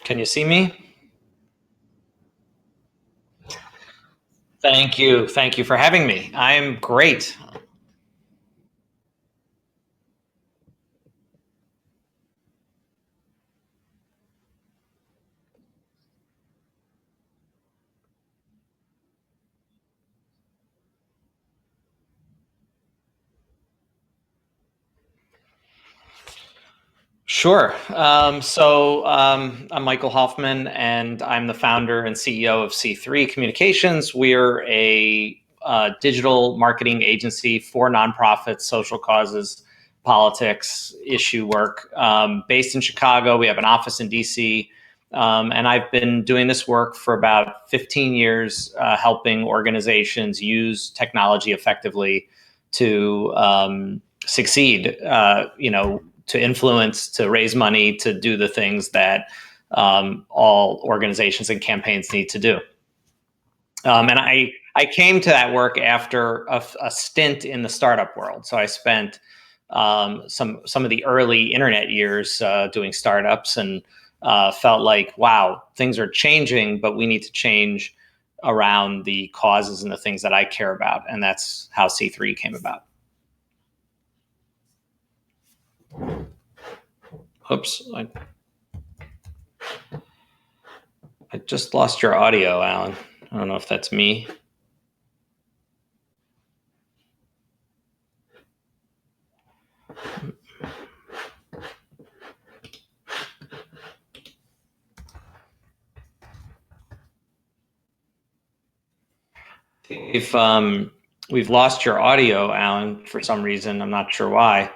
Can you see me? Thank you. Thank you for having me. I'm great. Sure. I'm Michael Hoffman, and I'm the founder and CEO of C3 Communications. We're a digital marketing agency for nonprofits, social causes, politics, issue work, based in Chicago. We have an office in DC. And I've been doing this work for about 15 years, helping organizations use technology effectively to succeed. To influence, to raise money, to do the things that all organizations and campaigns need to do. And I came to that work after a stint in the startup world. So I spent some of the early internet years doing startups, and felt like, wow, things are changing, but we need to change around the causes and the things that I care about. And that's how C3 came about. Oops, I just lost your audio, Alan. I don't know if that's me. If we've lost your audio, Alan, for some reason. I'm not sure why.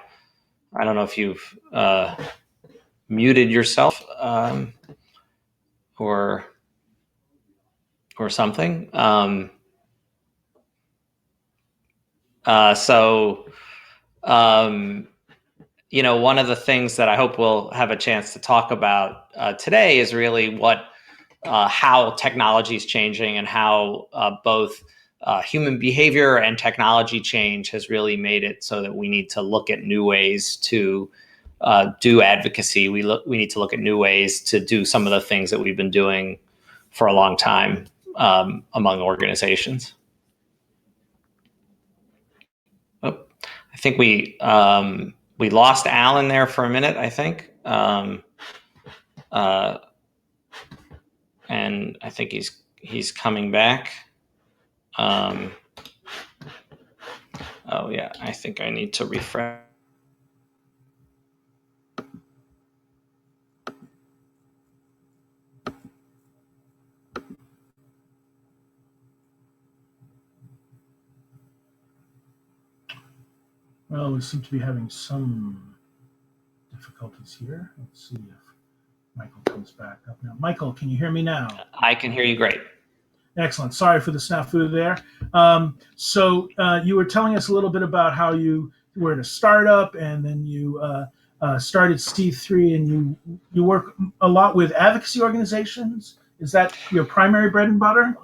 I don't know if you've muted yourself or something. One of the things that I hope we'll have a chance to talk about today is really how technology is changing, and how both human behavior and technology change has really made it so that we need to look at new ways to do advocacy. We need to look at new ways to do some of the things that we've been doing for a long time among organizations. Oh, I think we lost Alan there for a minute, I think. And I think he's coming back. Oh yeah, I think I need to refresh. Well, we seem to be having some difficulties here. Let's see if Michael comes back up now. Michael, can you hear me now? I can hear you great. Excellent. Sorry for the snafu there. So you were telling us a little bit about how you were at a startup, and then you started C3, and you work a lot with advocacy organizations. Is that your primary bread and butter?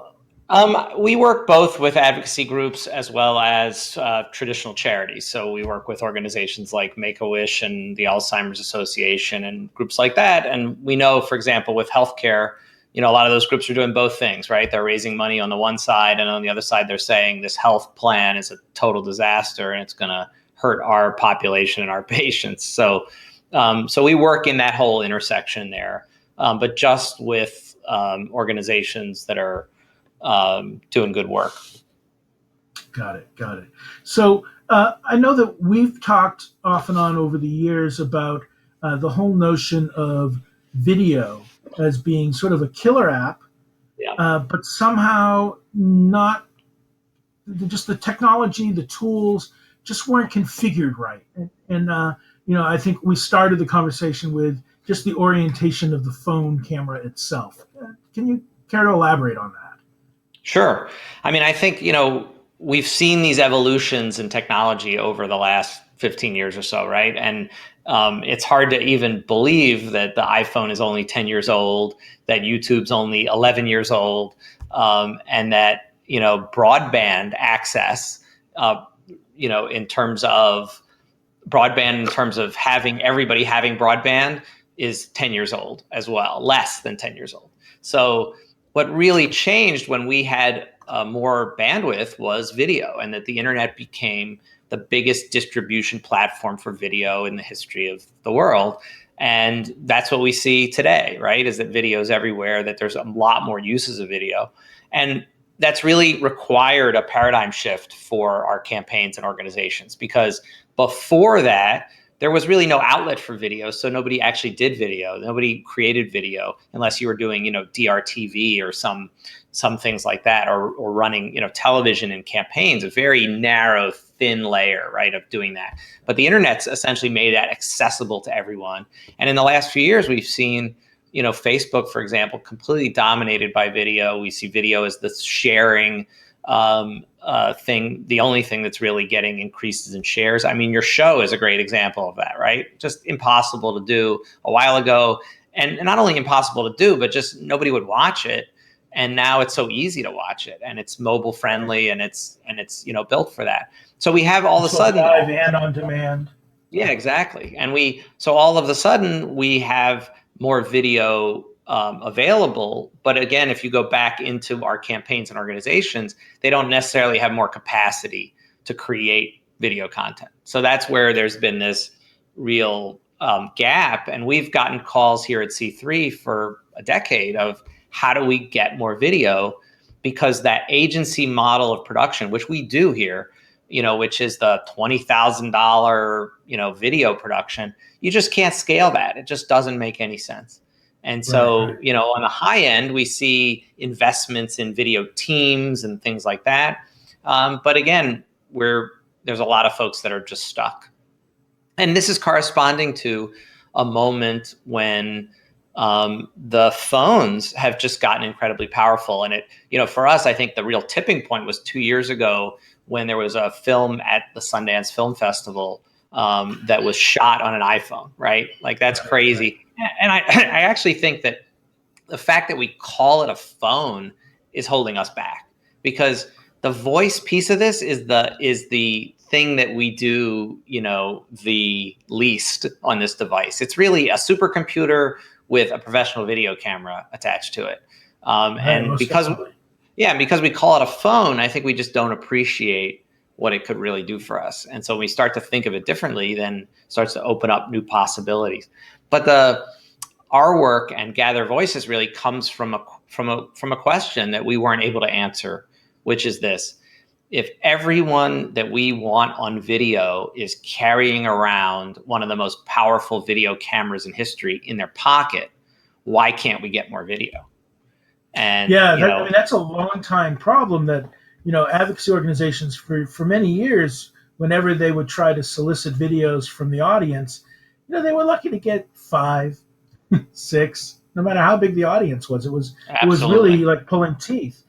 We work both with advocacy groups as well as traditional charities. So we work with organizations like Make-A-Wish and the Alzheimer's Association and groups like that. And we know, for example, with healthcare, a lot of those groups are doing both things, right? They're raising money on the one side, and on the other side, they're saying this health plan is a total disaster and it's going to hurt our population and our patients. So we work in that whole intersection there, but just with organizations that are doing good work. Got it. So I know that we've talked off and on over the years about the whole notion of video as being sort of a killer app, but somehow not just the technology, the tools just weren't configured right. And I think we started the conversation with just the orientation of the phone camera itself. Can you care to elaborate on that? Sure. I mean, I think, we've seen these evolutions in technology over the last 15 years or so, right? And it's hard to even believe that the iPhone is only 10 years old, that YouTube's only 11 years old, and that, broadband access, in terms of having everybody having broadband, is 10 years old as well, less than 10 years old. So what really changed when we had more bandwidth was video, and that the internet became the biggest distribution platform for video in the history of the world. And that's what we see today, right? Is that video is everywhere, that there's a lot more uses of video. And that's really required a paradigm shift for our campaigns and organizations, because before that, there was really no outlet for video. So nobody actually did video. Nobody created video unless you were doing, DRTV or some things like that, or running, television and campaigns, a very narrow, thin layer, right, of doing that. But the internet's essentially made that accessible to everyone. And in the last few years, we've seen, Facebook, for example, completely dominated by video. We see video as the sharing thing, the only thing that's really getting increases in shares. I mean, your show is a great example of that, right? Just impossible to do a while ago. And not only impossible to do, but just nobody would watch it. And now it's so easy to watch it, and it's mobile friendly, and it's built for that. So we have all of a sudden live and on demand. Yeah, exactly. And so all of a sudden we have more video available. But again, if you go back into our campaigns and organizations, they don't necessarily have more capacity to create video content. So that's where there's been this real gap. And we've gotten calls here at C3 for a decade of how do we get more video, because that agency model of production, which we do here, which is the $20,000, video production, you just can't scale that. It just doesn't make any sense. And so, Right. On the high end, we see investments in video teams and things like that. But again, there's a lot of folks that are just stuck. And this is corresponding to a moment when the phones have just gotten incredibly powerful. And for us, I think the real tipping point was 2 years ago when there was a film at the Sundance Film Festival that was shot on an iPhone, right? Like, that's crazy. And I actually think that the fact that we call it a phone is holding us back, because the voice piece of this is the thing that we do, the least on this device. It's really a supercomputer with a professional video camera attached to it. And because we call it a phone, I think we just don't appreciate what it could really do for us. And so when we start to think of it differently, then it starts to open up new possibilities. But our work and Gather Voices really comes from a question that we weren't able to answer, which is this: if everyone that we want on video is carrying around one of the most powerful video cameras in history in their pocket, why can't we get more video? And that's a long time problem that advocacy organizations for many years, whenever they would try to solicit videos from the audience, they were lucky to get 5, 6, no matter how big the audience was. It was really like pulling teeth.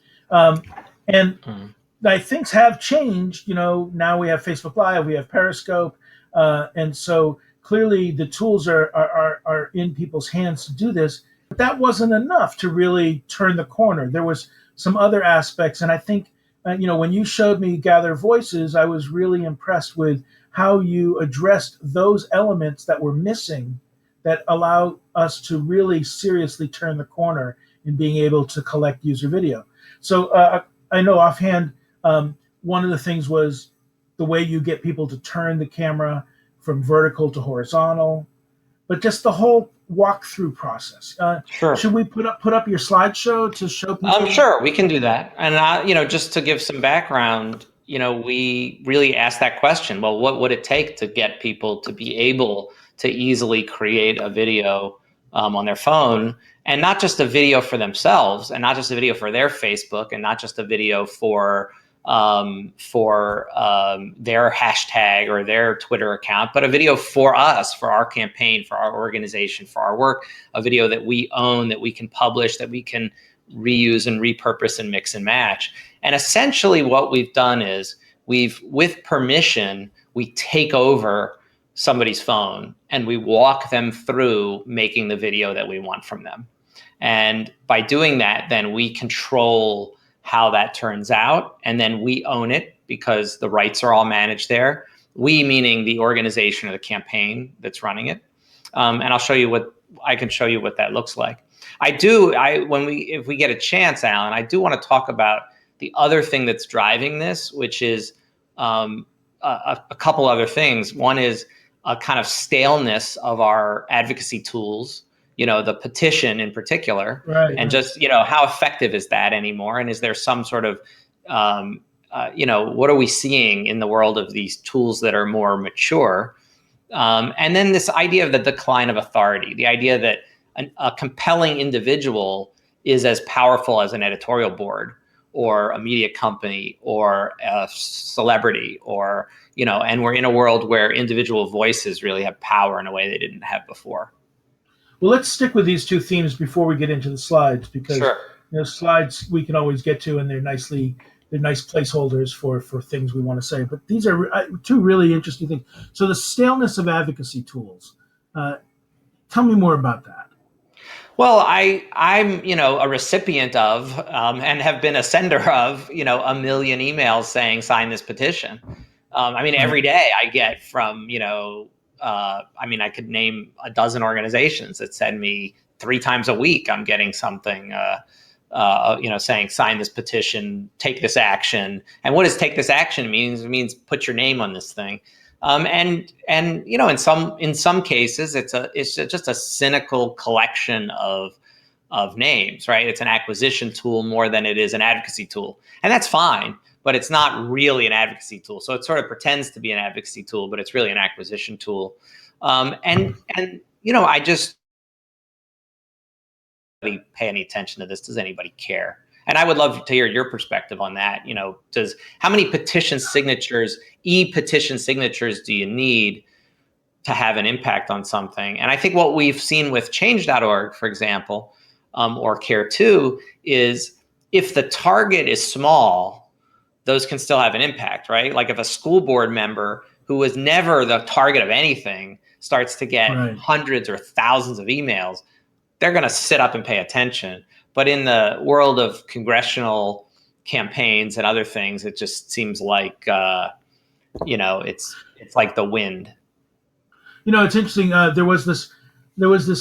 Things have changed. Now we have Facebook Live, we have Periscope, and so clearly the tools are in people's hands to do this. But that wasn't enough to really turn the corner. There was some other aspects, and I think when you showed me Gather Voices, I was really impressed with how you addressed those elements that were missing that allow us to really seriously turn the corner in being able to collect user video. So I know offhand, one of the things was the way you get people to turn the camera from vertical to horizontal, but just the whole walkthrough process. Sure. Should we put up your slideshow to show people? Sure, we can do that. And just to give some background, we really asked that question. Well, what would it take to get people to be able to easily create a video on their phone, and not just a video for themselves, and not just a video for their Facebook, and not just a video for their hashtag or their Twitter account, but a video for us, for our campaign, for our organization, for our work, a video that we own, that we can publish, that we can reuse and repurpose and mix and match. And essentially what we've done is with permission, we take over somebody's phone and we walk them through making the video that we want from them. And by doing that, then we control how that turns out, and then we own it because the rights are all managed there. We, meaning the organization or the campaign that's running it. And I'll show you I can show you what that looks like. If we get a chance, Alan, I do want to talk about the other thing that's driving this, which is a couple other things. One is a kind of staleness of our advocacy tools, the petition in particular, Right. and just, how effective is that anymore? And is there some sort of, what are we seeing in the world of these tools that are more mature? And then this idea of the decline of authority, the idea that a compelling individual is as powerful as an editorial board or a media company or a celebrity, or, and we're in a world where individual voices really have power in a way they didn't have before. Well, let's stick with these two themes before we get into the slides, because Sure. Slides we can always get to, and they're nice placeholders for things we want to say. But these are two really interesting things. So the staleness of advocacy tools. Tell me more about that. Well, I'm a recipient of and have been a sender of a million emails saying sign this petition. Every day I get from I could name a dozen organizations that send me 3 times a week. I'm getting something saying sign this petition, take this action. And what does take this action means? It means put your name on this thing. And in some cases it's just a cynical collection of names, right? It's an acquisition tool more than it is an advocacy tool, and that's fine. But it's not really an advocacy tool. So it sort of pretends to be an advocacy tool, but it's really an acquisition tool. I just really pay any attention to this. Does anybody care? And I would love to hear your perspective on that. How many e-petition signatures do you need to have an impact on something? And I think what we've seen with change.org, for example, or Care2, is if the target is small, those can still have an impact, right? Like if a school board member who was never the target of anything starts to get hundreds or thousands of emails, they're going to sit up and pay attention. But in the world of congressional campaigns and other things, it just seems like, it's like the wind. It's interesting. There was this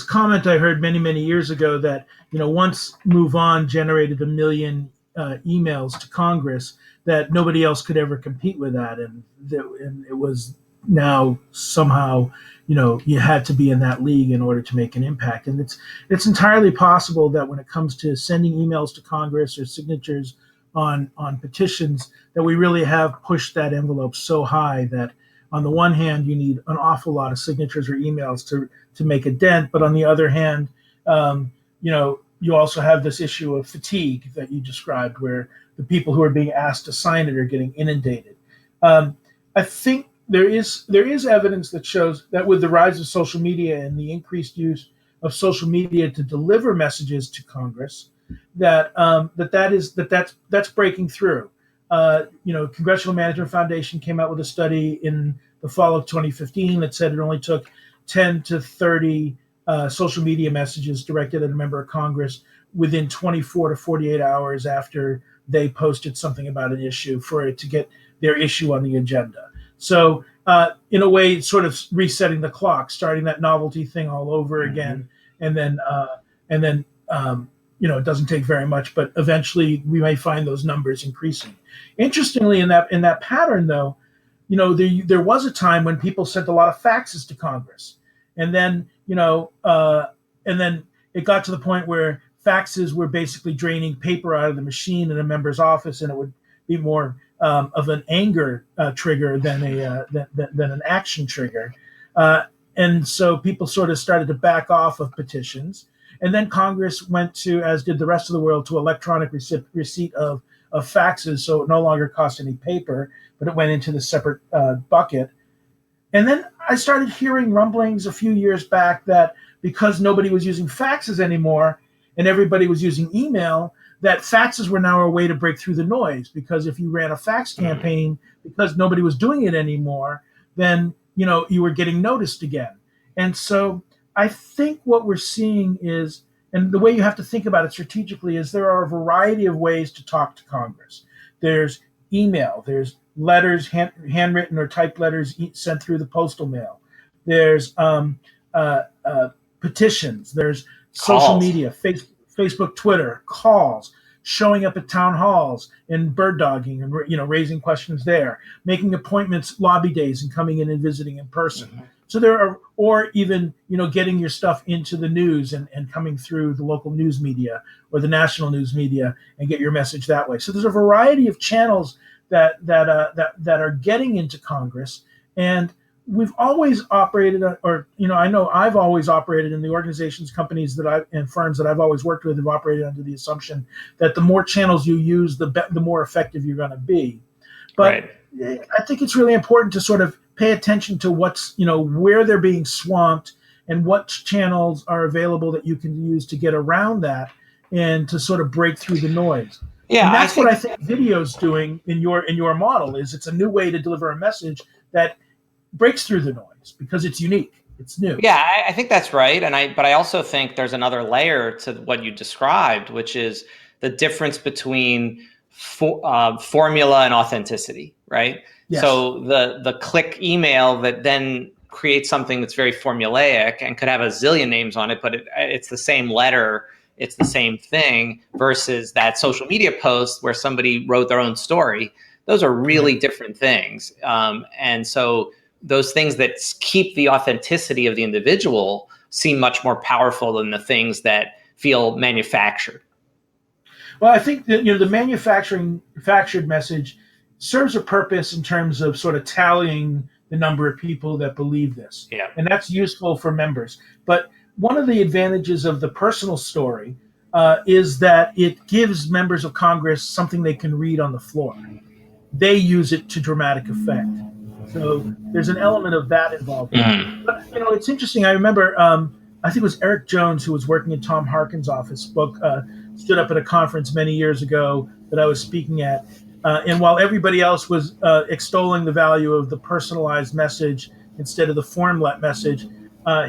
comment I heard many years ago that, once Move On generated 1 million emails to Congress, that nobody else could ever compete with that, and it was now somehow, you had to be in that league in order to make an impact. And it's entirely possible that when it comes to sending emails to Congress or signatures on petitions, that we really have pushed that envelope so high that on the one hand you need an awful lot of signatures or emails to make a dent, but on the other hand, you also have this issue of fatigue that you described, where the people who are being asked to sign it are getting inundated. I think there is evidence that shows that with the rise of social media and the increased use of social media to deliver messages to Congress, that's breaking through. Congressional Management Foundation came out with a study in the fall of 2015 that said it only took 10 to 30 social media messages directed at a member of Congress within 24 to 48 hours after they posted something about an issue for it to get their issue on the agenda. So in a way, sort of resetting the clock, starting that novelty thing all over again. And then it doesn't take very much, but eventually we may find those numbers increasing. Interestingly, in that pattern, though, there was a time when people sent a lot of faxes to Congress, and then it got to the point where faxes were basically draining paper out of the machine in a member's office, and it would be more of an anger trigger than an action trigger. And so people sort of started to back off of petitions. And then Congress went to, as did the rest of the world, to electronic receipt of faxes, so it no longer cost any paper, but it went into the separate bucket. And then I started hearing rumblings a few years back that because nobody was using faxes anymore and everybody was using email, that faxes were now a way to break through the noise. Because if you ran a fax campaign because nobody was doing it anymore, then you were getting noticed again. And so I think what we're seeing is, and the way you have to think about it strategically, is there are a variety of ways to talk to Congress. There's email, there's letters, handwritten or typed letters sent through the postal mail. There's petitions, there's social Calls. media, Facebook, Twitter, calls, showing up at town halls and bird dogging and raising questions there, making appointments, lobby days, and coming in and visiting in person. Mm-hmm. So there are, or even getting your stuff into the news and coming through the local news media or the national news media and get your message that way. So there's a variety of channels that are getting into Congress, and we've always operated, I know I've always operated in the organizations, companies and firms that I've always worked with have operated under the assumption that the more channels you use, the more effective you're going to be. But right. I think it's really important to sort of pay attention to where they're being swamped and what channels are available that you can use to get around that and to sort of break through the noise. Yeah, and that's what I think video's doing in your model. Is it's a new way to deliver a message that breaks through the noise because it's unique, it's new. Yeah, I think that's right, but I also think there's another layer to what you described, which is the difference between formula and authenticity, right? Yes. So the click email that then creates something that's very formulaic and could have a zillion names on it, but it's the same letter, it's the same thing, versus that social media post where somebody wrote their own story. Those are really different things, and so those things that keep the authenticity of the individual seem much more powerful than the things that feel manufactured. Well, I think that the manufactured message serves a purpose in terms of sort of tallying the number of people that believe this. Yeah. And that's useful for members. But one of the advantages of the personal story is that it gives members of Congress something they can read on the floor. They use it to dramatic effect. So there's an element of that involved. Mm. But it's interesting. I remember, I think it was Eric Jones, who was working in Tom Harkin's office, stood up at a conference many years ago that I was speaking at. And while everybody else was extolling the value of the personalized message instead of the formlet message,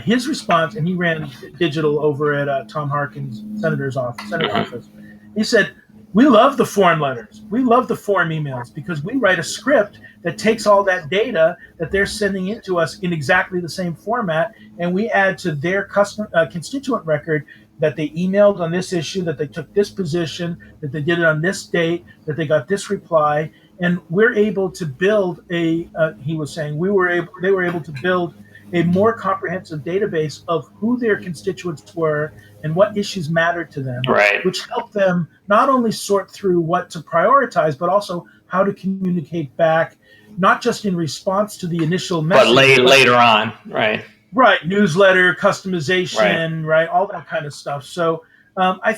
his response, and he ran digital over at Tom Harkin's Senate office, he said, "We love the form letters. We love the form emails because we write a script that takes all that data that they're sending into us in exactly the same format, and we add to their constituent record that they emailed on this issue, that they took this position, that they did it on this date, that they got this reply, and we're able to build they were able to build a more comprehensive database of who their constituents were and what issues mattered to them, right, which helped them not only sort through what to prioritize, but also how to communicate back, not just in response to the initial message, but later on, right? Right, newsletter, customization, right, all that kind of stuff. So I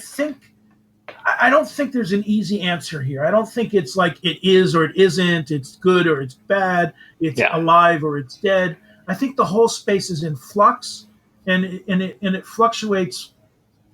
don't think there's an easy answer here. I don't think it's like it is or it isn't, it's good or it's bad, it's alive or it's dead. I think the whole space is in flux, and it fluctuates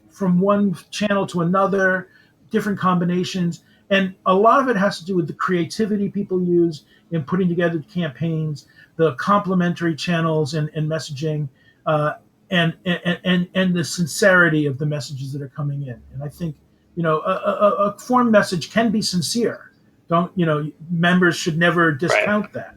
from one channel to another, different combinations. And a lot of it has to do with the creativity people use in putting together campaigns, the complementary channels and messaging, and the sincerity of the messages that are coming in. And I think, a form message can be sincere. Members should never discount that.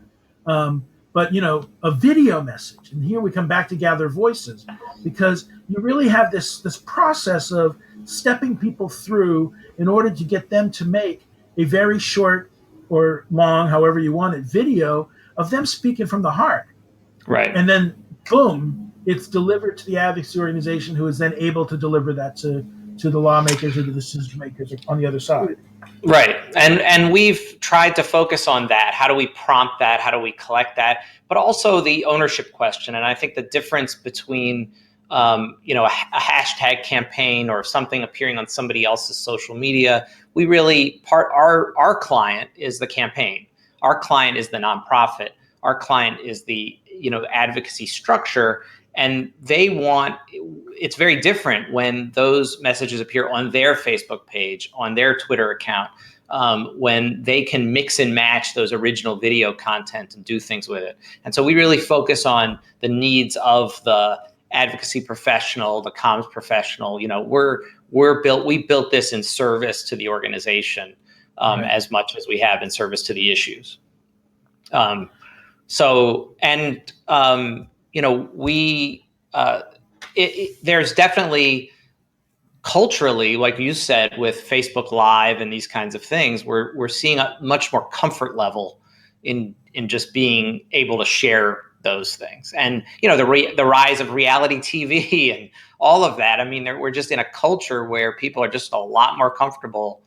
But a video message, and here we come back to gather voices, because you really have this process of stepping people through in order to get them to make a very short or long, however you want it, video of them speaking from the heart. Right. And then boom, it's delivered to the advocacy organization, who is then able to deliver that to the lawmakers or the decision makers on the other side. Right. And we've tried to focus on that. How do we prompt that? How do we collect that? But also the ownership question. And I think the difference between, a hashtag campaign or something appearing on somebody else's social media, we really our client is the campaign. Our client is the nonprofit. Our client is the, advocacy structure. And it's very different when those messages appear on their Facebook page, on their Twitter account, when they can mix and match those original video content and do things with it. And so we really focus on the needs of the advocacy professional, the comms professional. We built this in service to the organization as much as we have in service to the issues. there's definitely culturally, like you said, with Facebook Live and these kinds of things, we're seeing a much more comfort level in just being able to share those things. And the rise of reality TV and all of that. I mean, we're just in a culture where people are just a lot more comfortable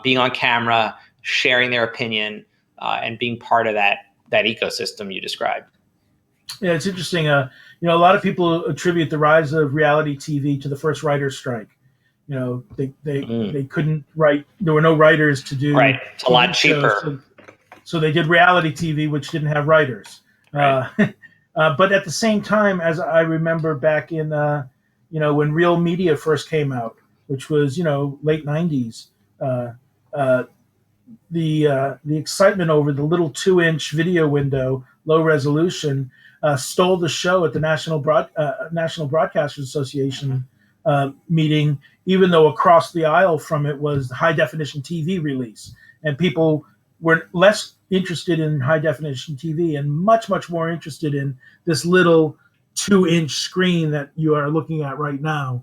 being on camera, sharing their opinion, and being part of that ecosystem you described. Yeah, it's interesting. A lot of people attribute the rise of reality TV to the first writer's strike. They couldn't write. There were no writers to do Right. It's a lot cheaper. shows, so they did reality TV, which didn't have writers. Right. But at the same time, as I remember back in, when real media first came out, which was, late 90s, the excitement over the little 2-inch video window, low resolution, stole the show at the National Broadcasters Association meeting, even though across the aisle from it was the high definition TV release. And people were less interested in high definition TV and much, much more interested in this little 2-inch screen that you are looking at right now,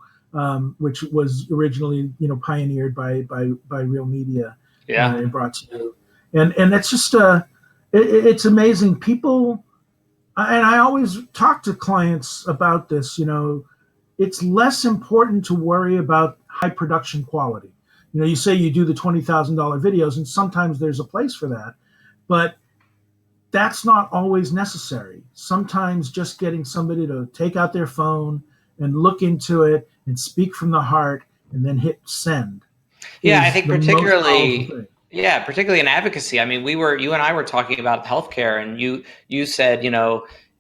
which was originally, pioneered by Real Media. Yeah. And brought to you. And it's just, it's amazing. People, and I always talk to clients about this, it's less important to worry about high production quality. You say you do the $20,000 videos, and sometimes there's a place for that, but that's not always necessary. Sometimes just getting somebody to take out their phone and look into it and speak from the heart and then hit send. Yeah, I think particularly in advocacy. I mean, you and I were talking about healthcare, and you said,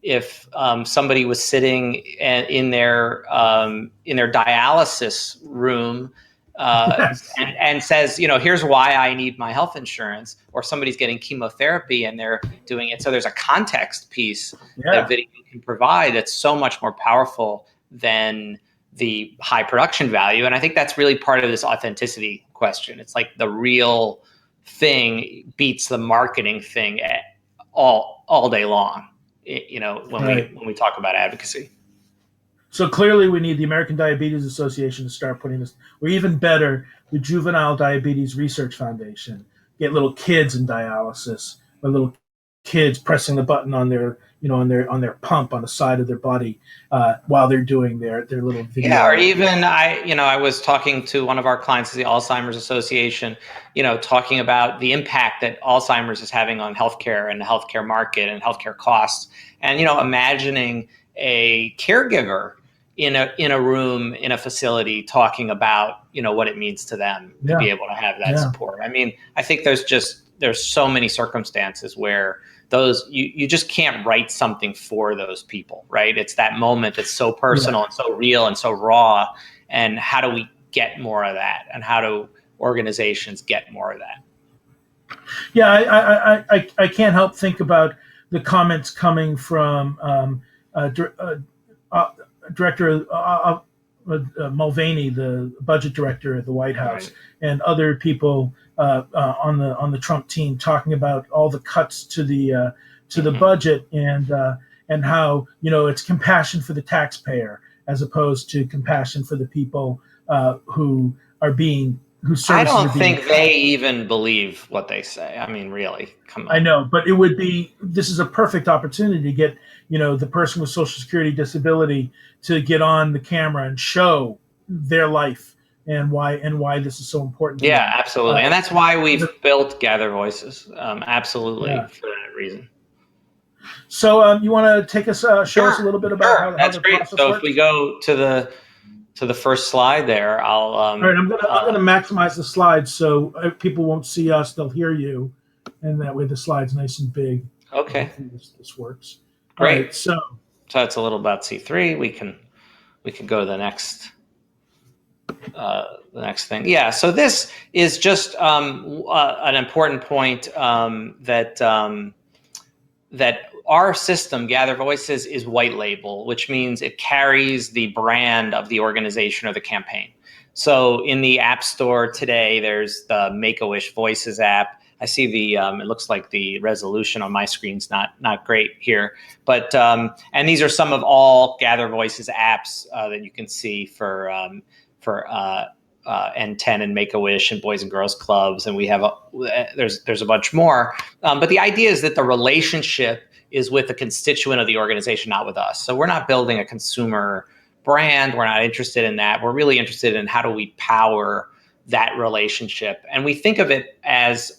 if somebody was sitting in their dialysis room Yes. and says, here's why I need my health insurance, or somebody's getting chemotherapy and they're doing it. So there's a context piece that video can provide that's so much more powerful than the high production value. And I think that's really part of this authenticity question. It's like the real thing beats the marketing thing all day long, when we talk about advocacy. So clearly we need the American Diabetes Association to start putting this, or even better, the Juvenile Diabetes Research Foundation. Get little kids in dialysis, or little kids pressing the button on their on their pump on the side of their body while they're doing their little video. Yeah, or even I was talking to one of our clients at the Alzheimer's Association, talking about the impact that Alzheimer's is having on healthcare and the healthcare market and healthcare costs, and imagining a caregiver in a room in a facility talking about what it means to them to be able to have that support. I mean, I think there's so many circumstances where those you just can't write something for those people, right? It's that moment that's so personal and so real and so raw. And how do we get more of that? And how do organizations get more of that? Yeah, I can't help think about the comments coming from Director Mulvaney, the budget director at the White House, and other people on the Trump team, talking about all the cuts to the budget and how it's compassion for the taxpayer as opposed to compassion for the people who I don't think they even believe what they say. I mean, really, come on. I know, but this is a perfect opportunity to get, the person with Social Security disability to get on the camera and show their life and why this is so important. Yeah, absolutely. And that's why we've built Gather Voices. Absolutely, for that reason. So you want to take us, show us a little bit about how that's the great. process So works? if we go to the first slide there, I'll. All right, I'm gonna maximize the slides so people won't see us; they'll hear you, and that way the slide's nice and big. Okay. This works. Great. All right, so it's a little about C3. We can go to the next thing. Yeah. So this is just an important point that our system, Gather Voices, is white label, which means it carries the brand of the organization or the campaign. So in the App Store today, there's the Make-A-Wish Voices app. I see it looks like the resolution on my screen's not great here, but and these are some of all Gather Voices apps that you can see for N10 and Make-A-Wish and Boys and Girls Clubs, and we have there's a bunch more. But the idea is that the relationship is with the constituent of the organization, not with us. So we're not building a consumer brand. We're not interested in that. We're really interested in how do we power that relationship. And we think of it as,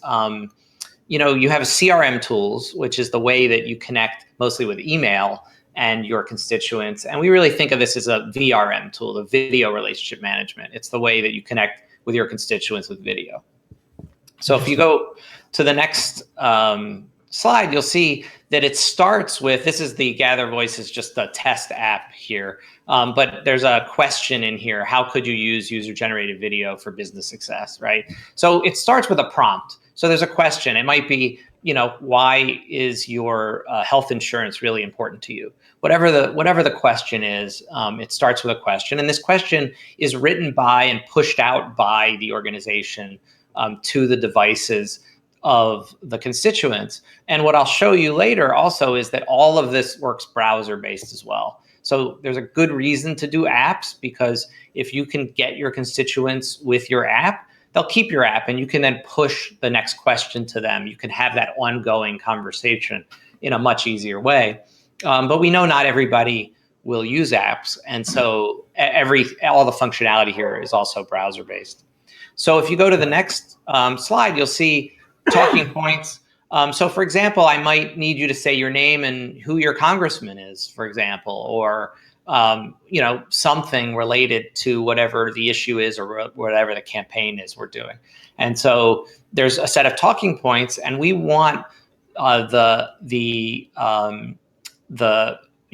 you have CRM tools, which is the way that you connect mostly with email and your constituents. And we really think of this as a VRM tool, the video relationship management. It's the way that you connect with your constituents with video. So if you go to the next slide, you'll see that it starts with, this is the Gather Voices, just a test app here. But there's a question in here. How could you use user-generated video for business success, right? So it starts with a prompt. So there's a question. It might be, why is your health insurance really important to you? Whatever the question is, it starts with a question. And this question is written by and pushed out by the organization to the devices of the constituents. And what I'll show you later also is that all of this works browser-based as well. So there's a good reason to do apps, because if you can get your constituents with your app, they'll keep your app, and you can then push the next question to them. You can have that ongoing conversation in a much easier way. But we know not everybody will use apps. And so all the functionality here is also browser-based. So if you go to the next slide, you'll see talking points. So for example, I might need you to say your name and who your congressman is, for example, or something related to whatever the issue is or whatever the campaign is we're doing. And so there's a set of talking points, and we want the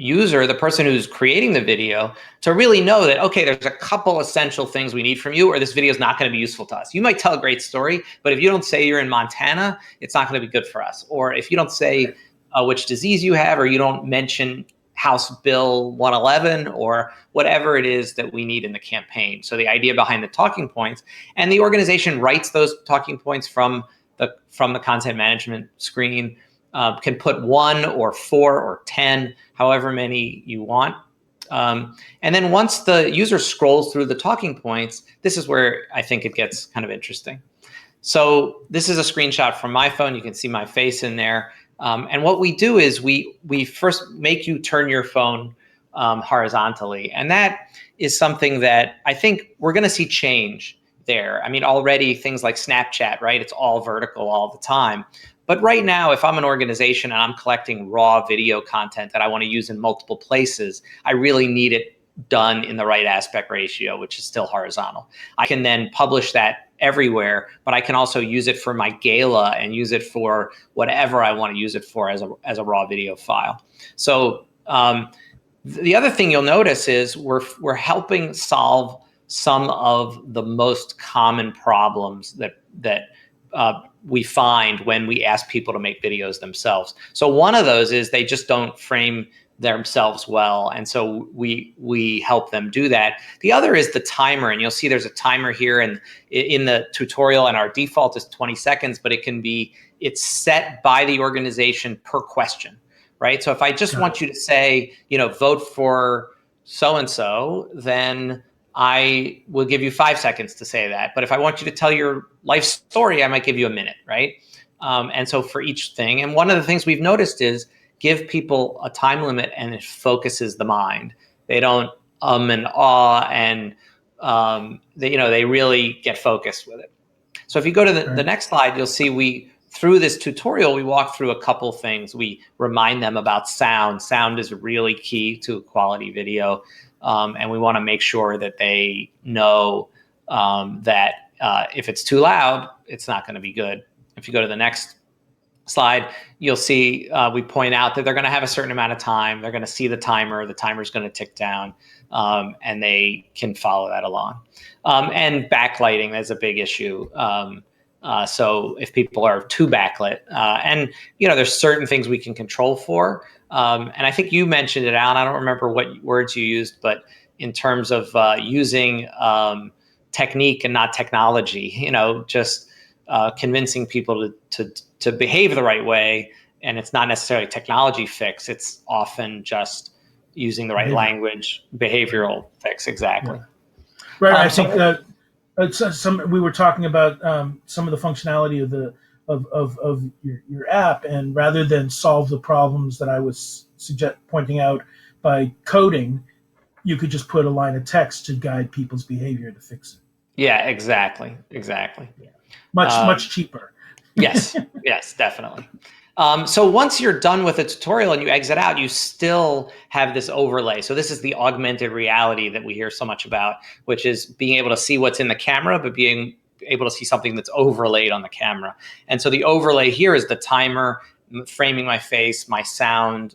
user, the person who's creating the video, to really know that, okay, there's a couple essential things we need from you, or this video is not going to be useful to us. You might tell a great story, but if you don't say you're in Montana, it's not going to be good for us. Or if you don't say which disease you have, or you don't mention House Bill 111 or whatever it is that we need in the campaign. So the idea behind the talking points, and the organization writes those talking points from the content management screen, can put 1 or 4 or 10, however many you want. And then once the user scrolls through the talking points, this is where I think it gets kind of interesting. So this is a screenshot from my phone. You can see my face in there. And what we do is we first make you turn your phone horizontally. And that is something that I think we're going to see change there. I mean, already things like Snapchat, right? It's all vertical all the time. But right now, if I'm an organization and I'm collecting raw video content that I want to use in multiple places, I really need it done in the right aspect ratio, which is still horizontal. I can then publish that everywhere, but I can also use it for my gala and use it for whatever I want to use it for as a raw video file. So the other thing you'll notice is we're helping solve some of the most common problems that we find when we ask people to make videos themselves. So one of those is they just don't frame themselves well, and so we help them do that. The other is the timer, and you'll see there's a timer here, and in the tutorial, and our default is 20 seconds, but it's set by the organization per question, right? So if I just want you to say, vote for so-and-so, then I will give you 5 seconds to say that. But if I want you to tell your life story, I might give you a minute, right? And so for each thing, and one of the things we've noticed is give people a time limit and it focuses the mind. They don't and ah, and they really get focused with it. So if you go to the next slide, you'll see through this tutorial, we walk through a couple things. We remind them about sound. Sound is really key to quality video. And we want to make sure that they know that if it's too loud, it's not going to be good. If you go to the next slide, you'll see we point out that they're going to have a certain amount of time. They're going to see the timer. The timer's going to tick down, and they can follow that along. And backlighting is a big issue. So if people are too backlit, and there's certain things we can control for. And I think you mentioned it, Alan. I don't remember what words you used, but in terms of using technique and not technology, just convincing people to behave the right way. And it's not necessarily a technology fix. It's often just using the right language, behavioral fix. Exactly. Yeah. Right. I think So we were talking about some of the functionality of the of your app, and rather than solve the problems that I was pointing out by coding, you could just put a line of text to guide people's behavior to fix it. yeah, exactly. Yeah. Much cheaper. Yes, yes, definitely. So once you're done with the tutorial and you exit out, you still have this overlay. So this is the augmented reality that we hear so much about, which is being able to see what's in the camera, but being able to see something that's overlaid on the camera. And so the overlay here is the timer, framing my face, my sound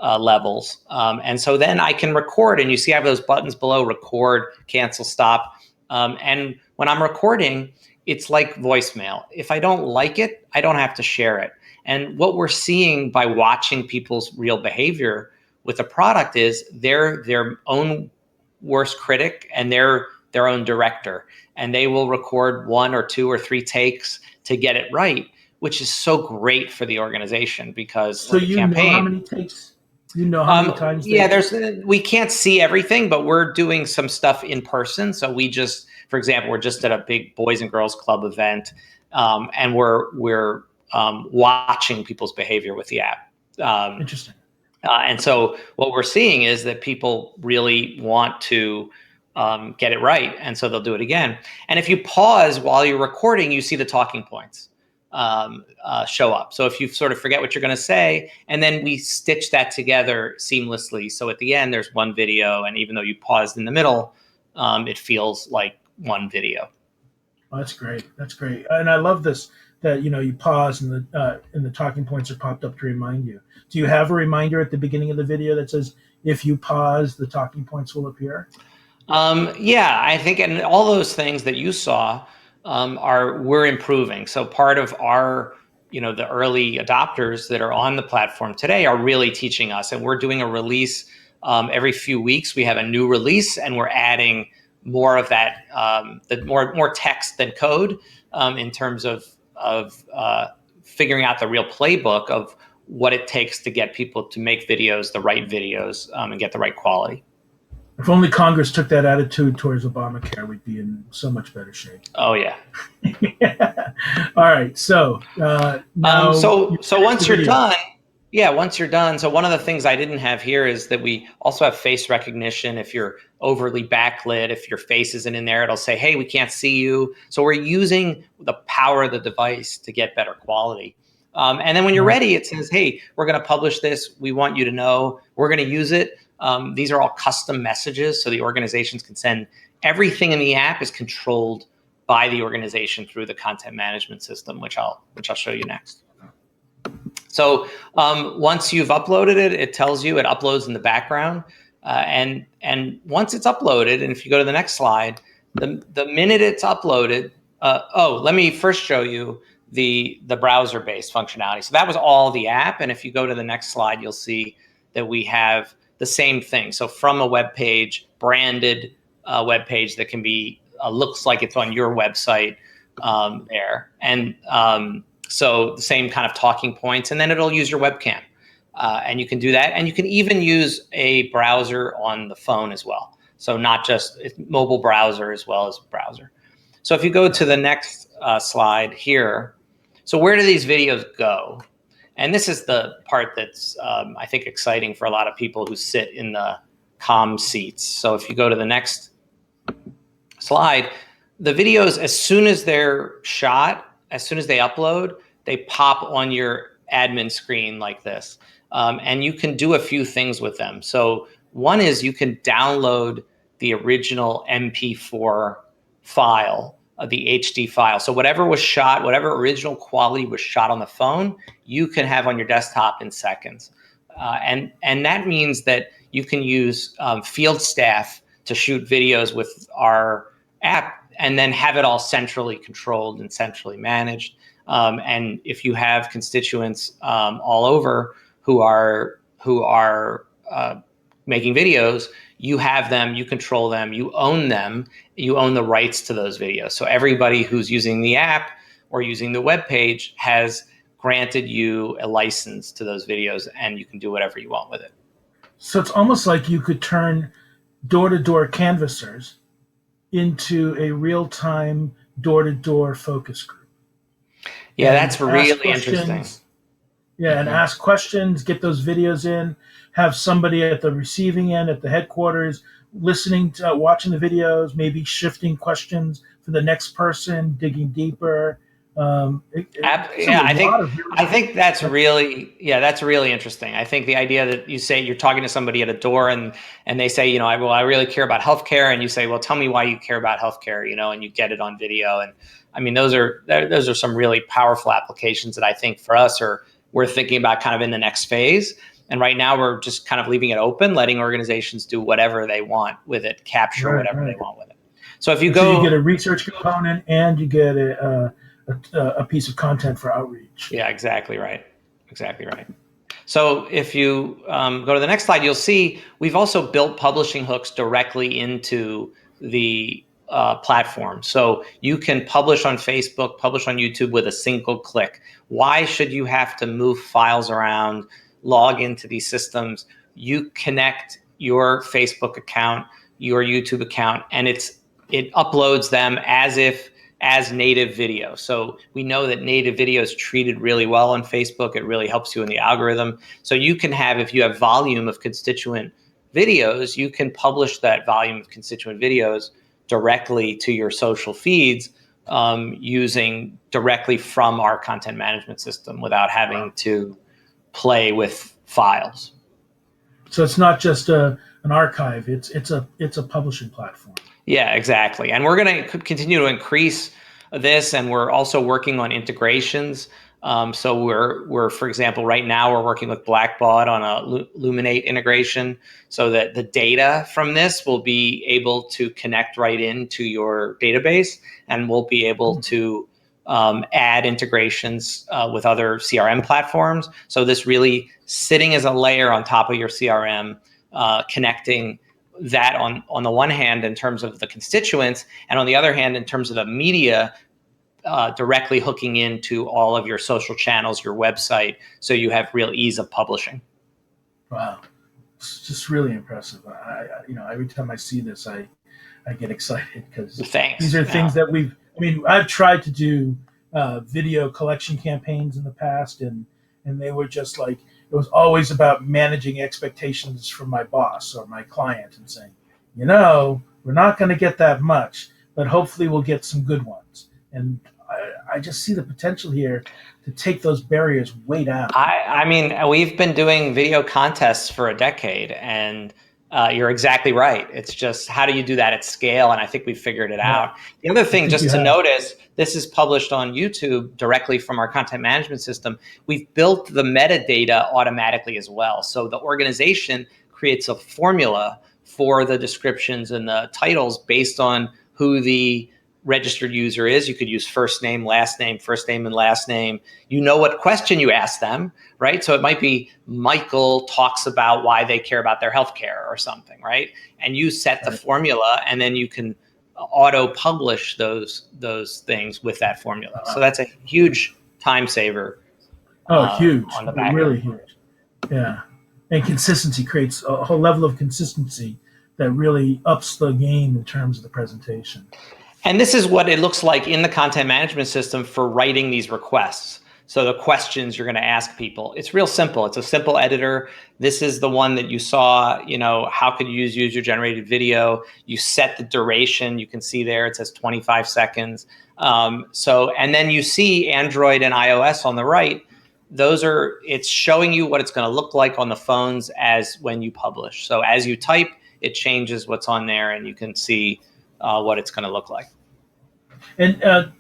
levels. And so then I can record, and you see I have those buttons below: record, cancel, stop. And when I'm recording, it's like voicemail. If I don't like it, I don't have to share it. And what we're seeing by watching people's real behavior with a product is they're their own worst critic and they're their own director. And they will record 1 or 2 or 3 takes to get it right, which is so great for the organization because So with a campaign, how many takes? You know how many times? Yeah, we can't see everything, but we're doing some stuff in person. So we just, for example, we're just at a big Boys and Girls Club event, and we're watching people's behavior with the app. Interesting. And so what we're seeing is that people really want to get it right, and so they'll do it again. And if you pause while you're recording, you see the talking points show up. So if you sort of forget what you're going to say, and then we stitch that together seamlessly. So at the end, there's one video, and even though you paused in the middle, it feels like one video. Oh, that's great. That's great. And I love this that you pause and the talking points are popped up to remind you. Do you have a reminder at the beginning of the video that says if you pause, the talking points will appear? Yeah, I think, and all those things that you saw we're improving. So part of our, the early adopters that are on the platform today are really teaching us, and we're doing a release every few weeks. We have a new release, and we're adding more of that, more text than code in terms of figuring out the real playbook of what it takes to get people to make videos, the right videos, and get the right quality. If only Congress took that attitude towards Obamacare, we'd be in so much better shape. Oh yeah. All right. So now, so once you're done, once you're done. So one of the things I didn't have here is that we also have face recognition. If you're overly backlit, if your face isn't in there, it'll say, "Hey, we can't see you." So we're using the power of the device to get better quality. And then when you're ready, it says, "Hey, we're going to publish this. We want you to know we're going to use it." These are all custom messages, so the organizations can send everything in the app is controlled by the organization through the content management system, which I'll show you next. So once you've uploaded it, it tells you it uploads in the background, and once it's uploaded, and if you go to the next slide, the minute it's uploaded, let me first show you the browser-based functionality. So that was all the app, and if you go to the next slide, you'll see that we have the same thing. So from a web page, branded web page that can be looks like it's on your website there, and so the same kind of talking points, and then it'll use your webcam, and you can do that, and you can even use a browser on the phone as well. So not just mobile browser as well as browser. So if you go to the next slide here, so where do these videos go? And this is the part that's, I think, exciting for a lot of people who sit in the comm seats. So if you go to the next slide, the videos, as soon as they're shot, as soon as they upload, they pop on your admin screen like this. And you can do a few things with them. So one is you can download the original MP4 file, the HD file. So whatever was shot, whatever original quality was shot on the phone, you can have on your desktop in seconds. And that means that you can use field staff to shoot videos with our app and then have it all centrally controlled and centrally managed. And if you have constituents all over who are making videos, you have them, you control them, you own the rights to those videos. So everybody who's using the app or using the web page has granted you a license to those videos, and you can do whatever you want with it. So it's almost like you could turn door-to-door canvassers into a real-time door-to-door focus group. Yeah, And that's really interesting. Yeah, and ask questions, get those videos in, have somebody at the receiving end at the headquarters listening to watching the videos, maybe shifting questions for the next person, digging deeper. Yeah, I think that's really interesting. I think the idea that you say you're talking to somebody at a door and they say, I really care about healthcare, and you say, well, tell me why you care about healthcare, and you get it on video. And I mean, those are some really powerful applications that I think for us we're thinking about kind of in the next phase. And right now we're just kind of leaving it open, letting organizations do whatever they want with it, capture whatever they want with it. So if you you get a research component and you get a piece of content for outreach. Yeah, exactly right. Exactly right. So if you go to the next slide, you'll see we've also built publishing hooks directly into the platform. So you can publish on Facebook, publish on YouTube with a single click. Why should you have to move files around, log into these systems? You connect your Facebook account, your YouTube account, and it uploads them as native video. So we know that native video is treated really well on Facebook. It really helps you in the algorithm. So you can have, if you have volume of constituent videos, you can publish that volume of constituent videos directly to your social feeds using directly from our content management system without having to play with files. So it's not just an archive; it's a publishing platform. Yeah, exactly. And we're going to continue to increase this, and we're also working on integrations. So we're, for example, right now we're working with Blackbaud on a Luminate integration, so that the data from this will be able to connect right into your database, and we'll be able to add integrations with other CRM platforms. So this really sitting as a layer on top of your CRM, connecting that on the one hand in terms of the constituents, and on the other hand in terms of the media, directly hooking into all of your social channels, your website, so you have real ease of publishing. Wow, it's just really impressive. Every time I see this, I get excited because these are things that I've tried to do video collection campaigns in the past, and they were just like, it was always about managing expectations from my boss or my client and saying, we're not going to get that much, but hopefully we'll get some good ones. And I just see the potential here to take those barriers way down. I mean, we've been doing video contests for a decade, and you're exactly right. It's just, how do you do that at scale? And I think we've figured it out. The other thing just to notice, this is published on YouTube directly from our content management system. We've built the metadata automatically as well. So the organization creates a formula for the descriptions and the titles based on who the registered user is. You could use first name, last name, first name and last name. You know what question you ask them, right? So it might be Michael talks about why they care about their healthcare or something, right? And you set the formula, and then you can auto publish those things with that formula. So that's a huge time saver. Huge, really huge. Yeah, and consistency creates a whole level of consistency that really ups the game in terms of the presentation. And this is what it looks like in the content management system for writing these requests. So the questions you're going to ask people, it's real simple. It's a simple editor. This is the one that you saw, how could you use user-generated video? You set the duration. You can see there, it says 25 seconds. And then you see Android and iOS on the right. It's showing you what it's going to look like on the phones as when you publish. So as you type, it changes what's on there, and you can see what it's going to look like. And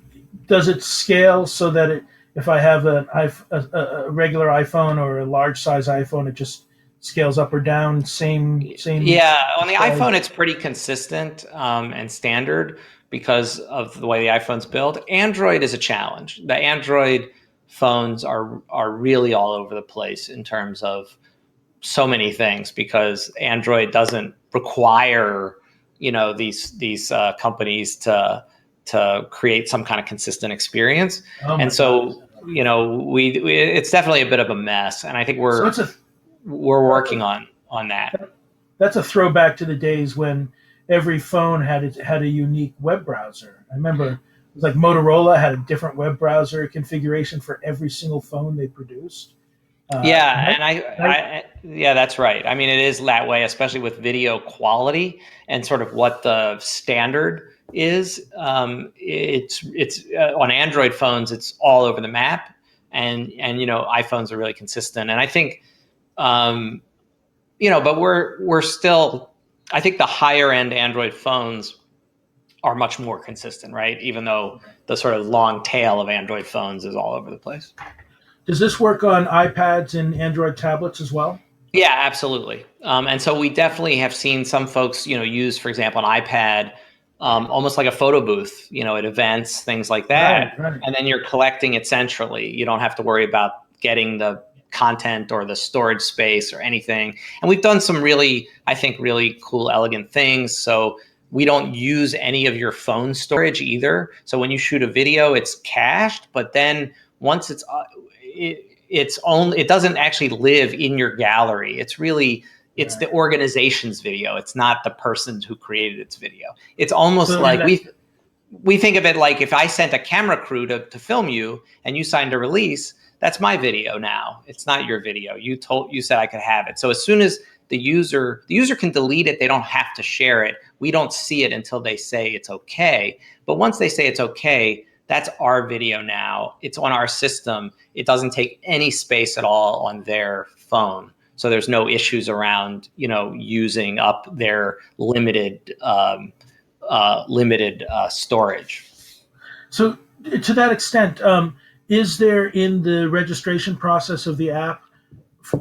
does it scale so that if I have a regular iPhone or a large size iPhone, it just scales up or down? Same. Yeah, on the iPhone, it's pretty consistent and standard because of the way the iPhone's built. Android is a challenge. The Android phones are really all over the place in terms of so many things, because Android doesn't require, these companies to create some kind of consistent experience. Oh my And God. so, we it's definitely a bit of a mess, and I think So we're working on that. that's a throwback to the days when every phone had a unique web browser. I remember it was like Motorola had a different web browser configuration for every single phone they produced. Yeah, Night, and night, yeah, that's right. I mean, it is that way, especially with video quality and sort of what the standard is. It's on Android phones, it's all over the map, and iPhones are really consistent. And I think, um, but we're still. I think the higher end Android phones are much more consistent, right? Even though the sort of long tail of Android phones is all over the place. does this work on iPads and Android tablets as well? Yeah, absolutely. And so we definitely have seen some folks, use, for example, an iPad, almost like a photo booth, at events, things like Right, that. right. And then you're collecting it centrally. You don't have to worry about getting the content or the storage space or anything. And we've done some really, I think, really cool, elegant things. So we don't use any of your phone storage either. So when you shoot a video, it's cached, but then once it doesn't actually live in your gallery. It's the Right. organization's video. It's not the person who created its video. It's almost So in like that, we think of it like, if I sent a camera crew to film you and you signed a release, that's my video now. It's not your video. You said I could have it. So as soon as the user can delete it, they don't have to share it. We don't see it until they say it's okay. But once they say it's okay, that's our video now. It's on our system. It doesn't take any space at all on their phone. So there's no issues around, using up their limited storage. so to that extent, is there in the registration process of the app,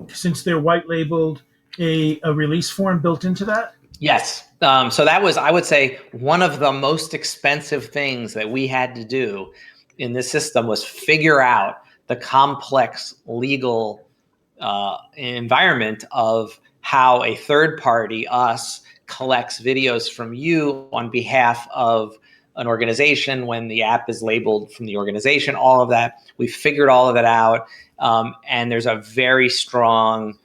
since they're white labeled, a release form built into that? Yes. So that was, I would say, one of the most expensive things that we had to do in this system was figure out the complex legal environment of how a third party, us, collects videos from you on behalf of an organization when the app is labeled from the organization. All of that, we figured all of it out, and there's a very strong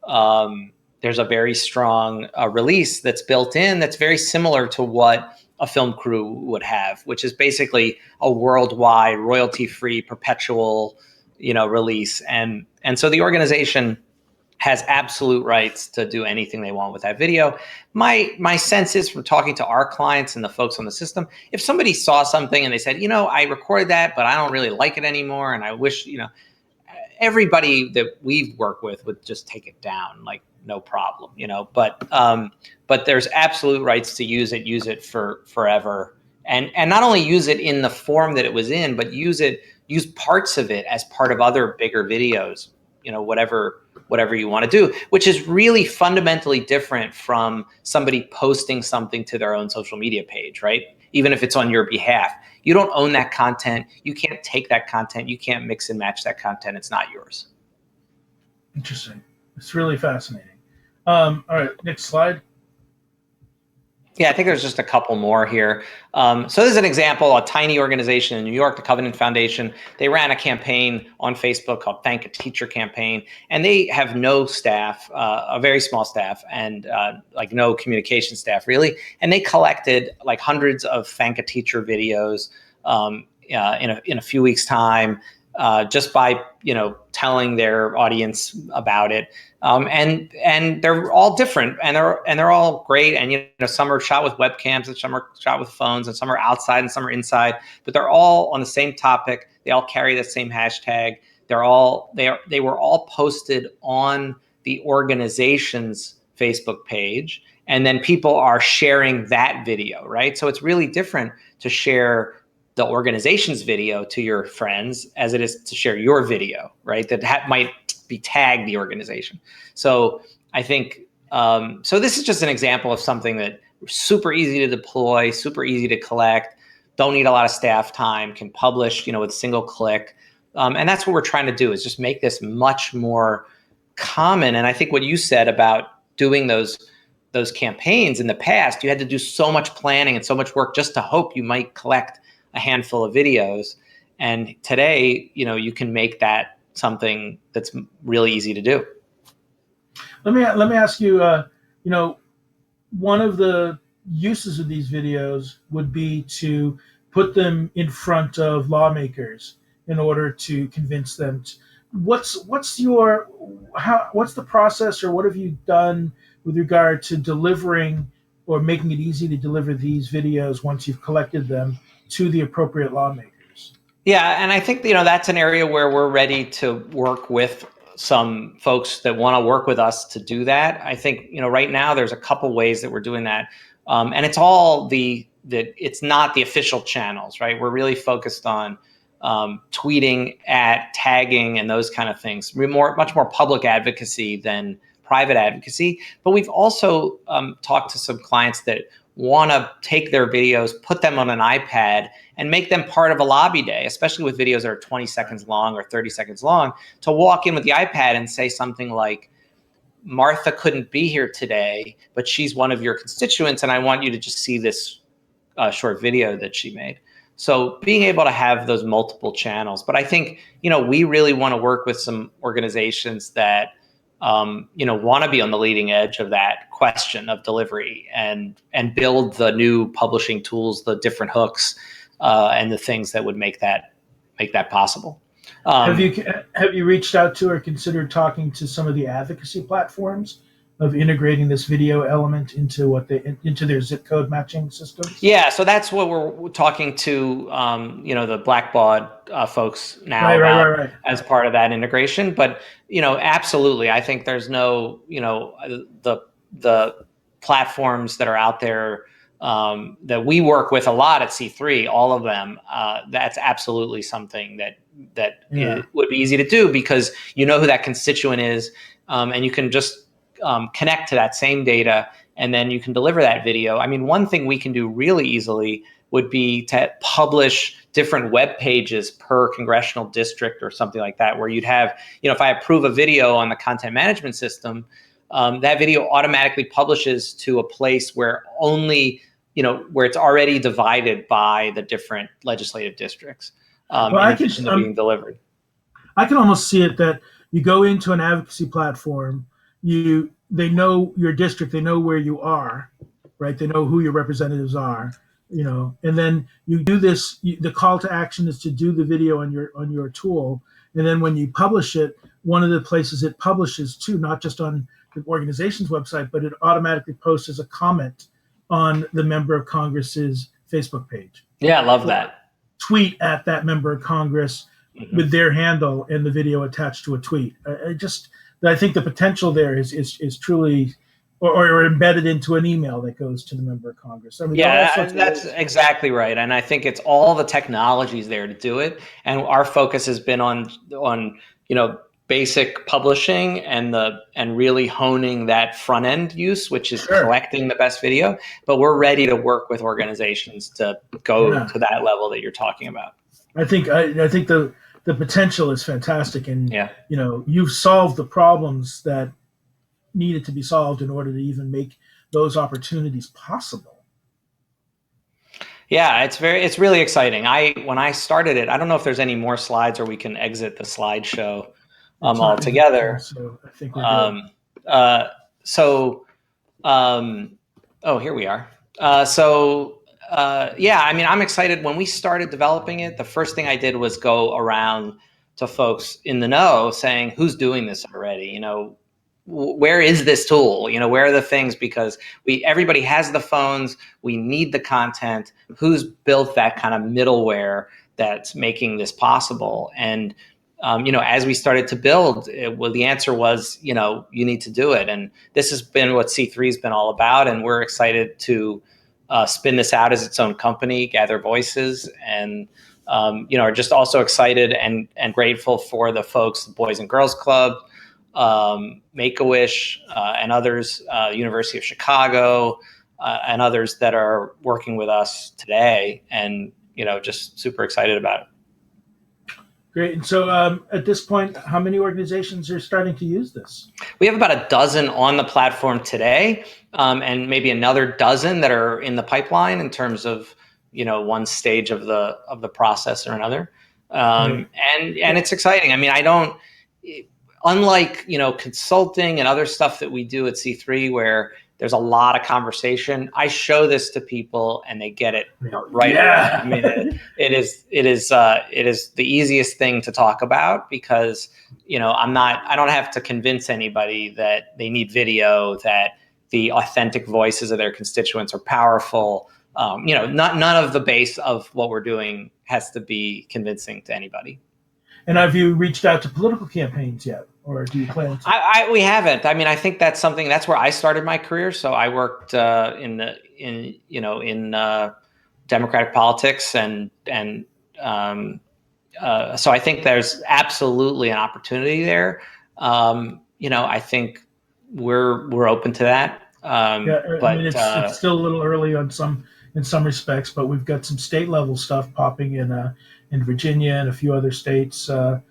um, release that's built in that's very similar to what a film crew would have, which is basically a worldwide royalty-free perpetual, release. And so the organization has absolute rights to do anything they want with that video. My sense is, from talking to our clients and the folks on the system, if somebody saw something and they said, I recorded that, but I don't really like it anymore, and I wish, everybody that we've worked with would just take it down, like, no problem, but there's absolute rights to use it for forever, and not only use it in the form that it was in, but use parts of it as part of other bigger videos, whatever you want to do, which is really fundamentally different from somebody posting something to their own social media page, right? Even if it's on your behalf, you don't own that content. You can't take that content. You can't mix and match that content. It's not yours. Interesting. It's really fascinating. All right, next slide. Yeah, I think there's just a couple more here. So this is an example, a tiny organization in New York, the Covenant Foundation. They ran a campaign on Facebook called Thank a Teacher Campaign, and they have no staff, a very small staff, and like no communication staff really. And they collected like hundreds of Thank a Teacher videos in a few weeks' time, just by telling their audience about it. And they're all different, and they're all great. And some are shot with webcams, and some are shot with phones, and some are outside, and some are inside. But they're all on the same topic. They all carry the same hashtag. They were all posted on the organization's Facebook page, and then people are sharing that video, right? So it's really different to share the organization's video to your friends as it is to share your video, right? That might be tagged the organization. So I think, so this is just an example of something that super easy to deploy, super easy to collect, don't need a lot of staff time, can publish, with a single click. And that's what we're trying to do, is just make this much more common. And I think what you said about doing those campaigns in the past, you had to do so much planning and so much work just to hope you might collect a handful of videos. And today, you can make that something that's really easy to do. Let me ask you. One of the uses of these videos would be to put them in front of lawmakers in order to convince them. What's the process, or what have you done with regard to delivering or making it easy to deliver these videos once you've collected them to the appropriate lawmakers? Yeah, and I think that's an area where we're ready to work with some folks that want to work with us to do that. I think right now there's a couple ways that we're doing that, and it's all it's not the official channels, right? We're really focused on tweeting, tagging, and those kind of things. We're much more public advocacy than private advocacy. But we've also talked to some clients that want to take their videos, put them on an iPad, and make them part of a lobby day, especially with videos that are 20 seconds long or 30 seconds long, to walk in with the iPad and say something like, Martha couldn't be here today, but she's one of your constituents, and I want you to just see this short video that she made. So being able to have those multiple channels. But I think, we really want to work with some organizations that want to be on the leading edge of that question of delivery and build the new publishing tools, the different hooks, and the things that would make that possible. Have you reached out to or considered talking to some of the advocacy platforms of integrating this video element into their zip code matching systems? Yeah, so that's what we're talking to the Blackbaud folks now Right. as part of that integration. But absolutely, I think there's no the platforms that are out there that we work with a lot at C3, all of them. That's absolutely something that it would be easy to do, because who that constituent is, and you can just connect to that same data, and then you can deliver that video. I mean, one thing we can do really easily would be to publish different web pages per congressional district or something like that, where you'd have, if I approve a video on the content management system, that video automatically publishes to a place where where it's already divided by the different legislative districts, in addition to being delivered. I can almost see it that you go into an advocacy platform, they know your district, they know where you are, right? They know who your representatives are, and then you do this. The call to action is to do the video on your tool, and then when you publish it, one of the places it publishes to, not just on the organization's website, but it automatically posts as a comment on the member of Congress's Facebook page. Yeah, I love that. Tweet at that member of Congress with their handle and the video attached to a tweet. I think the potential there is truly, or embedded into an email that goes to the member of Congress. I mean, that's exactly right. And I think it's all the technologies there to do it. And our focus has been on basic publishing and really honing that front end use, which is collecting the best video. But we're ready to work with organizations to go to that level that you're talking about. I think the potential is fantastic, and you've solved the problems that needed to be solved in order to even make those opportunities possible. Yeah, it's really exciting. When I started it, I don't know if there's any more slides, or we can exit the slideshow altogether. So I think we're good. Here we are. I mean, I'm excited. When we started developing it, the first thing I did was go around to folks in the know saying, who's doing this already? Where is this tool? Where are the things? Because everybody has the phones. We need the content. Who's built that kind of middleware that's making this possible? And, as we started to build, the answer was, you need to do it. And this has been what C3 has been all about. And we're excited to spin this out as its own company, Gather Voices, and are just also excited and grateful for the folks, the Boys and Girls Club, Make-A-Wish, and others, University of Chicago, and others that are working with us today, and just super excited about it. Great. And so at this point, how many organizations are starting to use this? We have about a dozen on the platform today, and maybe another dozen that are in the pipeline in terms of, one stage of the process or another. Right. And it's exciting. I mean, I don't, unlike, consulting and other stuff that we do at C3 where there's a lot of conversation, I show this to people and they get it right away. I mean, it is the easiest thing to talk about because, I don't have to convince anybody that they need video, that the authentic voices of their constituents are powerful. None of the base of what we're doing has to be convincing to anybody. And have you reached out to political campaigns yet, or do you plan to? We haven't. I mean, I think that's where I started my career. So I worked in Democratic politics, and so I think there's absolutely an opportunity there. I think we're open to that. But I mean, it's still a little early in some respects, but we've got some state level stuff popping in Virginia and a few other states. Right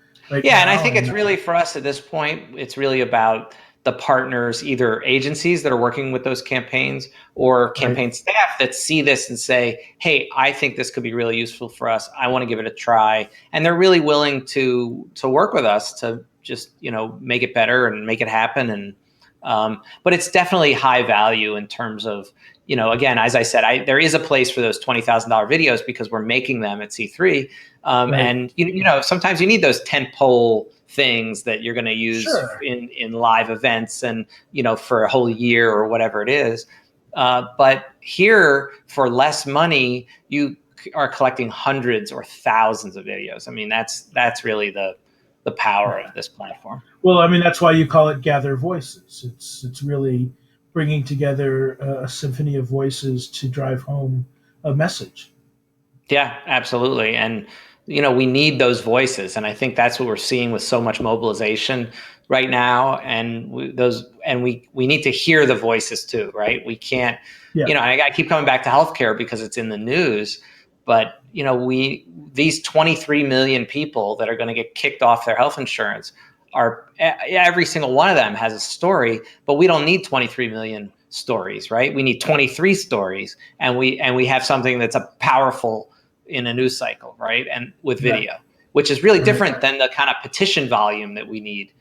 now, and I think it's really, for us at this point, it's really about the partners, either agencies that are working with those campaigns or campaign staff that see this and say, hey, I think this could be really useful for us. I want to give it a try. And they're really willing to work with us to just, make it better and make it happen. And but it's definitely high value in terms of, again, as I said, there is a place for those $20,000 videos because we're making them at C3. And, sometimes you need those tentpole things that you're going to use in live events and, for a whole year or whatever it is. But here, for less money, you are collecting hundreds or thousands of videos. I mean, that's really the power of this platform. Well, I mean, that's why you call it Gather Voices. It's really bringing together a symphony of voices to drive home a message. Yeah, absolutely. And, we need those voices. And I think that's what we're seeing with so much mobilization right now. And we need to hear the voices too, right? We can't, I keep coming back to healthcare because it's in the news, but, these 23 million people that are going to get kicked off their health insurance every single one of them has a story, but we don't need 23 million stories, right? We need 23 stories, and we have something that's a powerful in a news cycle, right? And with video, which is really different than the kind of petition volume that we need.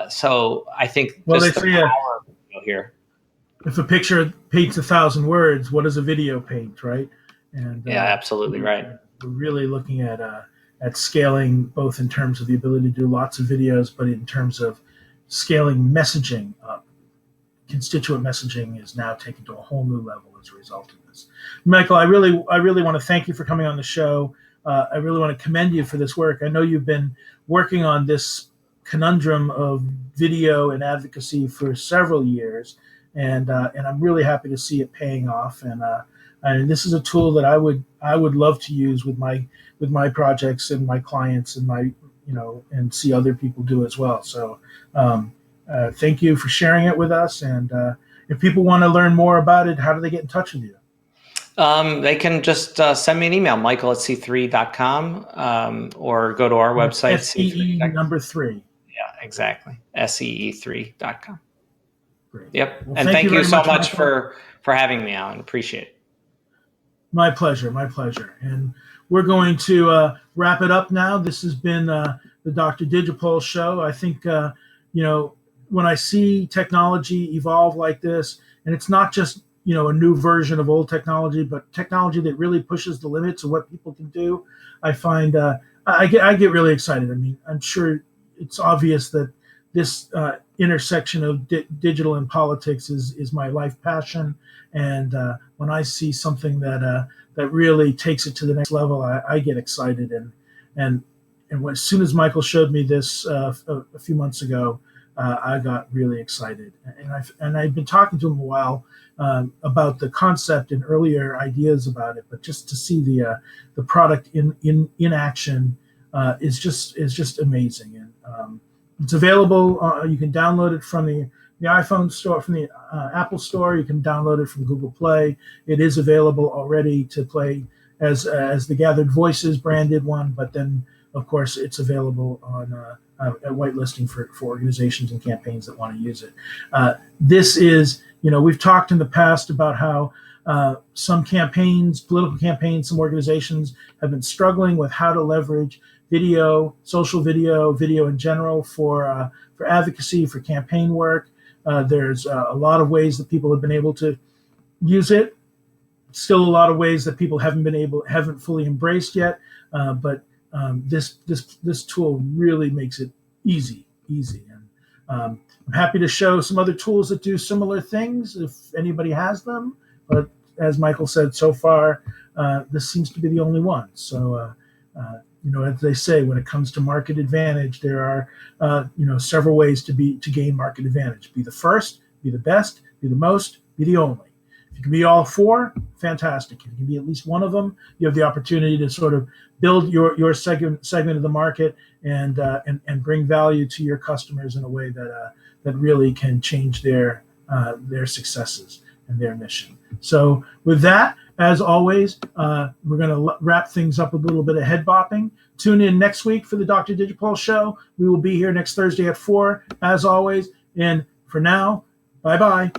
So I think just the power of video here. If a picture paints 1,000 words, what does a video paint, right? And absolutely right. We're really looking at scaling, both in terms of the ability to do lots of videos, but in terms of scaling messaging up. Constituent messaging is now taken to a whole new level as a result of this. Michael, I really want to thank you for coming on the show. I really want to commend you for this work. I know you've been working on this conundrum of video and advocacy for several years, and I'm really happy to see it paying off. And this is a tool that I would love to use with my projects and my clients and and see other people do as well. So thank you for sharing it with us. And if people want to learn more about it, how do they get in touch with you? They can just send me an email, michael@c3.com, or go to our website. SEE number 3. Yeah, exactly. SEE3.com. Great. Yep. Well, and thank you so much for having me, Alan. Appreciate it. My pleasure. And we're going to wrap it up now. This has been the Dr. DigiPol Show. I think, when I see technology evolve like this, and it's not just, a new version of old technology, but technology that really pushes the limits of what people can do, I find I get really excited. I mean, I'm sure it's obvious that this intersection of digital and politics is my life passion. And when I see something that really takes it to the next level, I get excited. And as soon as Michael showed me this a few months ago, I got really excited. And I've been talking to him a while about the concept and earlier ideas about it, but just to see the product in action is just amazing. And it's available. You can download it from the iPhone store, from the Apple Store. You can download it from Google Play. It is available already to play as the Gathered Voices branded one, but then of course, it's available on at whitelisting for organizations and campaigns that want to use it. This is, we've talked in the past about how some campaigns, political campaigns, some organizations have been struggling with how to leverage video, social video in general for advocacy, for campaign work. There's a lot of ways that people have been able to use it. Still a lot of ways that people haven't fully embraced yet. But this tool really makes it easy. And I'm happy to show some other tools that do similar things if anybody has them. But as Michael said, so far, this seems to be the only one. So, as they say, when it comes to market advantage, there are, several ways to gain market advantage. Be the first, be the best, be the most, be the only. If you can be all four, fantastic. If you can be at least one of them, you have the opportunity to sort of build your segment of the market and bring value to your customers in a way that really can change their successes and their mission. So with that, as always, we're going to wrap things up with a little bit of head bopping. Tune in next week for the Dr. DigiPol Show. We will be here next Thursday at 4, as always. And for now, bye-bye.